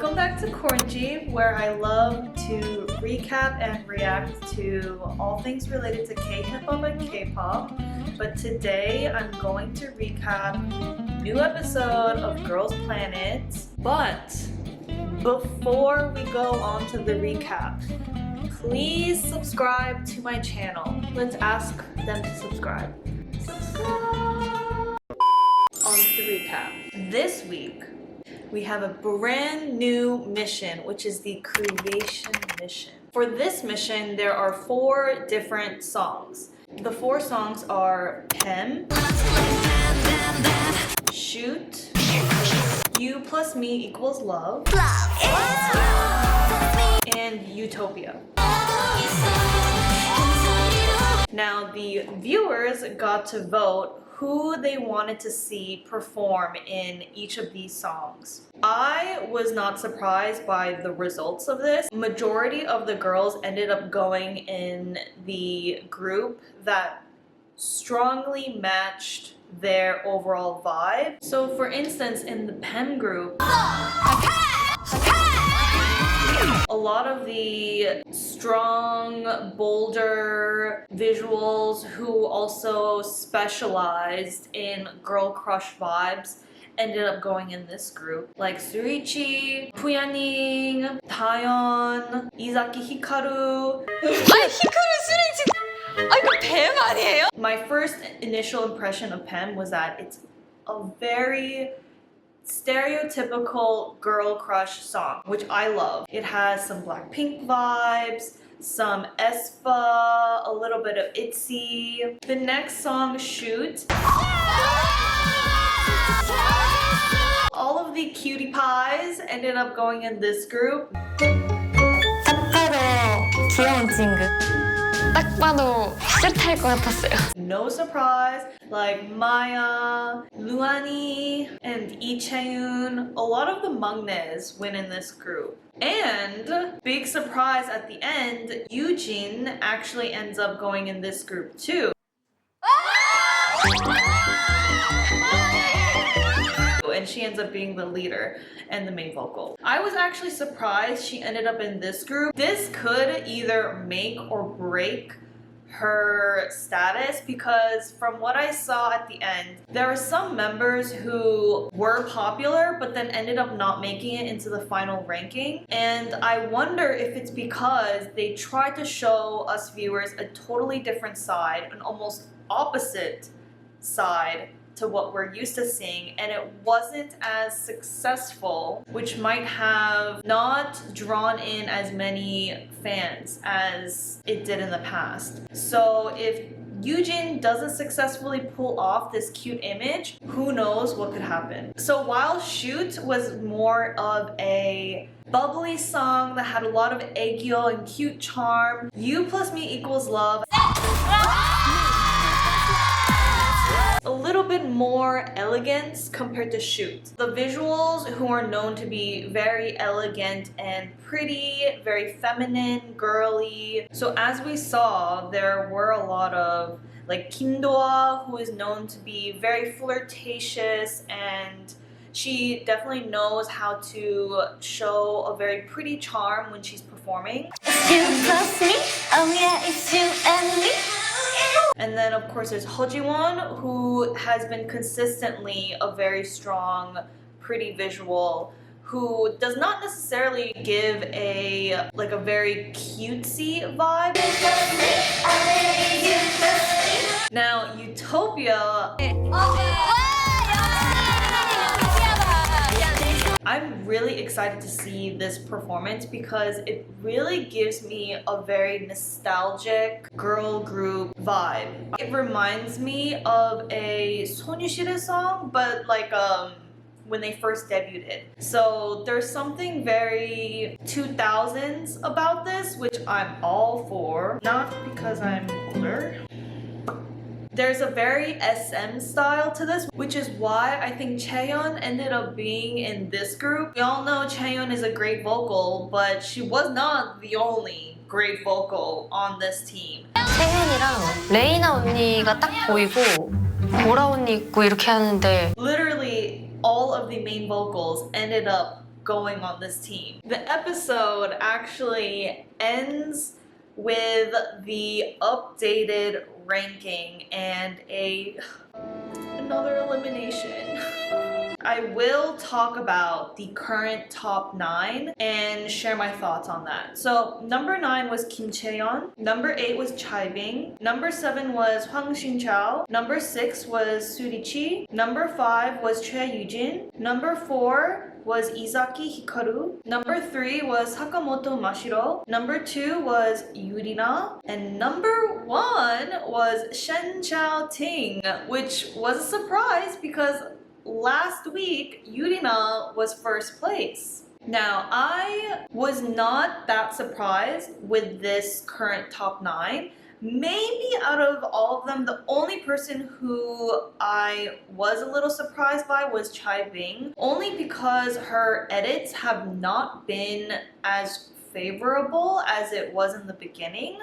Welcome back to Cringy, where I love to recap and react to all things related to K-hip-hop and K-pop. But today I'm going to recap a new episode of Girls Planet. But before we go on to the recap, please subscribe to my channel. Let's ask them to subscribe. Subscribe! On to the recap. This week, we have a brand new mission, which is the creation mission. For this mission, there are 4 different songs. The 4 songs are Pem, Shoot, You Plus Me Equals Love, and Utopia. Now, the viewers got to vote who they wanted to see perform in each of these songs. I was not surprised by the results of this. Majority of the girls ended up going in the group that strongly matched their overall vibe. So for instance, in the Pem group, a lot of the strong, bolder visuals who also specialized in girl crush vibes ended up going in this group. Like Surichi, Puyaning, Taeyeon, Izaki Hikaru. 히카루 수리지. 아 이거 뱀 아니에요? My first initial impression of Pem was that it's a very stereotypical girl crush song, which I love. It has some Blackpink vibes, some aespa, a little bit of ITZY. The next song, Shoot. All of the cutie pies ended up going in this group. 딱 봐도 귀여운 친구. 딱 봐도 셋할 것 같았어요. No surprise, like Maya, Luani, and Lee Chaeyoon. A lot of the Mangnes win in this group. And big surprise at the end, Yoojin actually ends up going in this group too. And she ends up being the leader and the main vocal. I was actually surprised she ended up in this group. This could either make or break her status, because from what I saw at the end, there are some members who were popular but then ended up not making it into the final ranking. And I wonder if it's because they tried to show us viewers a totally different side, an almost opposite side to what we're used to seeing, and it wasn't as successful, which might have not drawn in as many fans as it did in the past. So if Yoojin doesn't successfully pull off this cute image, who knows what could happen. So while Shoot was more of a bubbly song that had a lot of aegyo and cute charm, You Plus Me Equals Love, a little bit more elegance compared to Shoot. The visuals, who are known to be very elegant and pretty, very feminine, girly. So as we saw, there were a lot of like Kim Do-ah, who is known to be very flirtatious, and she definitely knows how to show a very pretty charm when she's performing. It's you plus me. Oh yeah, it's you and me. And then of course there's Hojiwon, who has been consistently a very strong, pretty visual, who does not necessarily give a very cutesy vibe. Now Utopia, I'm really excited to see this performance because it really gives me a very nostalgic girl group vibe. It reminds me of a Sonyeonshire song, but like when they first debuted. So there's something very 2000s about this, which I'm all for. Not because I'm older. There's a very SM style to this, which is why I think Chaeyeon ended up being in this group. We all know Chaeyeon is a great vocal, but she was not the only great vocal on this team. 채윤이랑 레이나 언니가 딱 보이고 보라 언니 있고 이렇게 하는데 Literally all of the main vocals ended up going on this team. The episode actually ends with the updated ranking and another elimination. I will talk about the current top 9 and share my thoughts on that. So number 9 was Kim Chae-yeon, number 8 was Chai Bing, number 7 was Hwang Shin-chao, number 6 was Suri Chi, number 5 was Choi Yoo-jin, number 4 was Izaki Hikaru, number 3 was Sakamoto Mashiro, number 2 was Yurina, and number 1 was Shen Chao Ting, which was a surprise because last week Yurina was first place. Now, I was not that surprised with this current top 9. Maybe out of all of them, the only person who I was a little surprised by was Chai Bing, only because her edits have not been as favorable as it was in the beginning.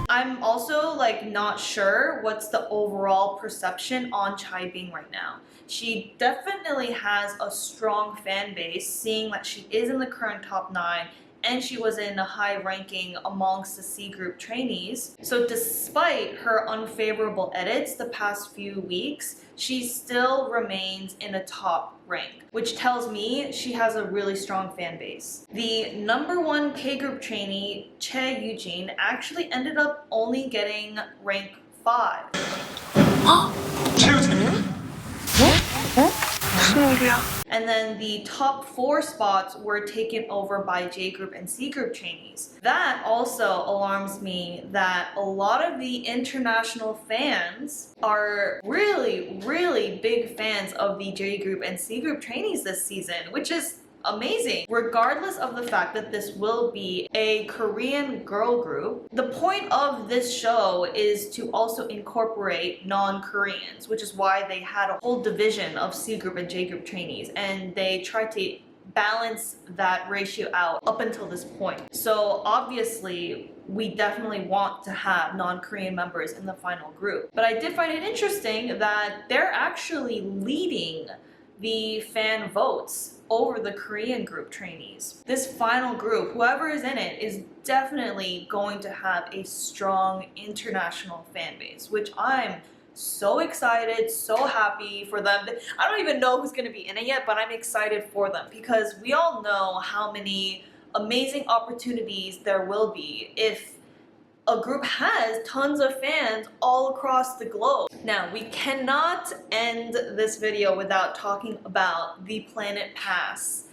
I'm also not sure what's the overall perception on Chai Bing right now. She definitely has a strong fan base, seeing that she is in the current top 9 and she was in a high ranking amongst the C group trainees. So despite her unfavorable edits the past few weeks, she still remains in a top rank, which tells me she has a really strong fan base. The number 1 K group trainee, Choi Yoo-jin, actually ended up only getting rank 5. And then the top 4 spots were taken over by J group and C group trainees. That also alarms me that a lot of the international fans are really big fans of the J group and C group trainees this season, which is amazing. Regardless of the fact that this will be a Korean girl group, the point of this show is to also incorporate non-Koreans, which is why they had a whole division of C group and J group trainees, and they tried to balance that ratio out up until this point. So obviously we definitely want to have non-Korean members in the final group. But I did find it interesting that they're actually leading the fan votes over the Korean group trainees. This final group, whoever is in it, is definitely going to have a strong international fan base, which I'm so excited, so happy for them. I don't even know who's going to be in it yet, but I'm excited for them because we all know how many amazing opportunities there will be if a group has tons of fans all across the globe. Now, we cannot end this video without talking about the Planet Pass,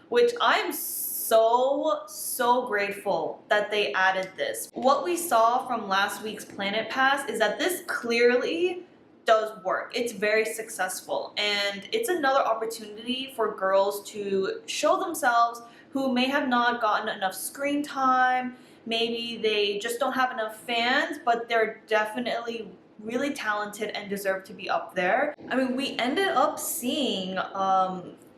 which I'm so grateful that they added this. What we saw from last week's Planet Pass is that this clearly does work. It's very successful, and it's another opportunity for girls to show themselves who may have not gotten enough screen time. Maybe they just don't have enough fans, but they're definitely really talented and deserve to be up there. I mean, we ended up seeing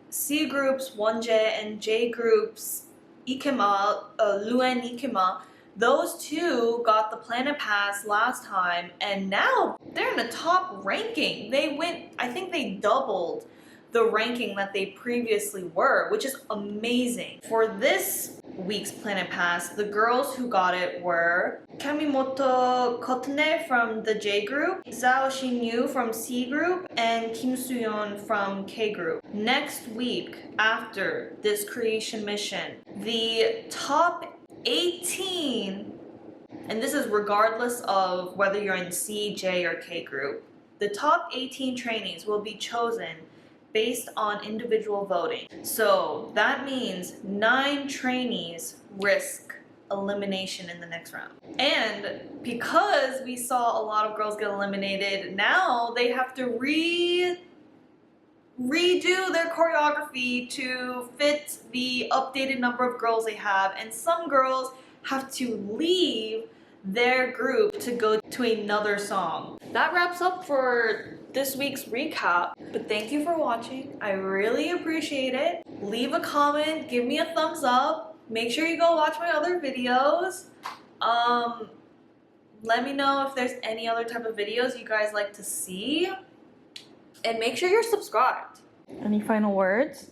C groups Wonjae and J groups Ikema, Luen Ikema. Those two got the Planet Pass last time, and now they're in the top ranking. They went, I think they doubled the ranking that they previously were, which is amazing. For this week's Planet Pass, the girls who got it were Kamimoto Kotne from the J group, Zhao Xinyu from C group, and Kim Soo-yeon from K group. Next week, after this creation mission, the top 18, and this is regardless of whether you're in C, J, or K group, the top 18 trainees will be chosen based on individual voting. So that means 9 trainees risk elimination in the next round. And because we saw a lot of girls get eliminated, now they have to redo their choreography to fit the updated number of girls they have, and some girls have to leave their group to go to another song. That wraps up for this week's recap, but thank you for watching. I really appreciate it. Leave a comment, give me a thumbs up, make sure you go watch my other videos. Let me know if there's any other type of videos you guys like to see. And make sure you're subscribed. Any final words?